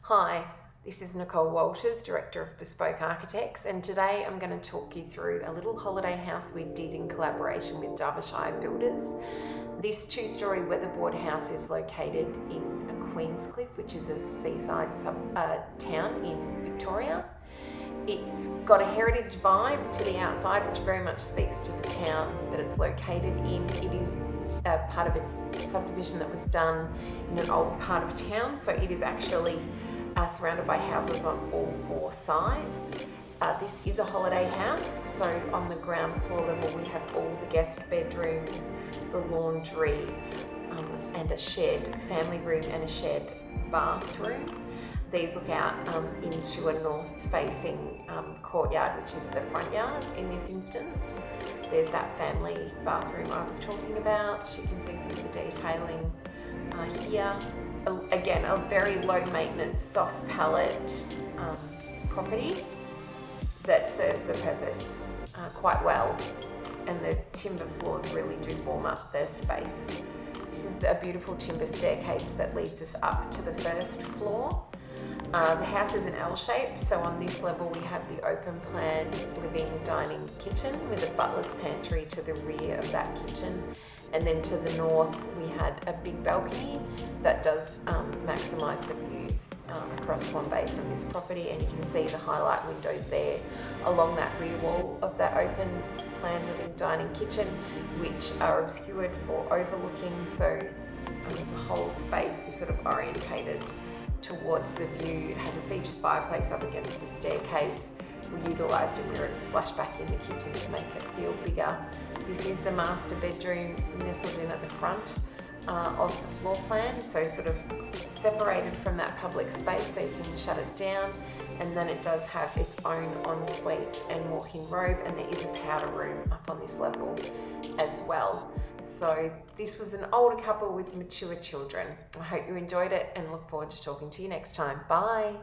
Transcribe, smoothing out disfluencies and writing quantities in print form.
Hi, this is Nicole Walters, Director of Bespoke Architects, and today I'm going to talk you through a little holiday house we did in collaboration with Derbyshire Builders. This two-storey weatherboard house is located in Queenscliff, which is a seaside town in Victoria. It's got a heritage vibe to the outside, which very much speaks to the town that it's located in. It is part of a subdivision that was done in an old part of town, so it is actually surrounded by houses on all four sides. This is a holiday house, so on the ground floor level we have all the guest bedrooms, the laundry, and a shared family room and a shared bathroom. These look out into a north-facing courtyard, which is the front yard in this instance. There's that family bathroom I was talking about. You can see some of the detailing here. Again, a very low maintenance, soft palette property that serves the purpose quite well. And the timber floors really do warm up the space. This is a beautiful timber staircase that leads us up to the first floor. The house is an L shape, so on this level we have the open plan living, dining, kitchen with a butler's pantry to the rear of that kitchen. And then to the north we had a big balcony that does maximise the views across Swan Bay from this property, and you can see the highlight windows there along that rear wall of that open plan living, dining, kitchen, which are obscured for overlooking, so the whole space is sort of orientated towards the view. It has a featured fireplace up against the staircase. We utilised a mirrored splashback in the kitchen to make it feel bigger. This is the master bedroom nestled in at the front of the floor plan, so sort of separated from that public space so you can shut it down. And then it does have its own ensuite and walk-in robe, and there is a powder room up on this level as well. So this was an older couple with mature children. I hope you enjoyed it and look forward to talking to you next time. Bye.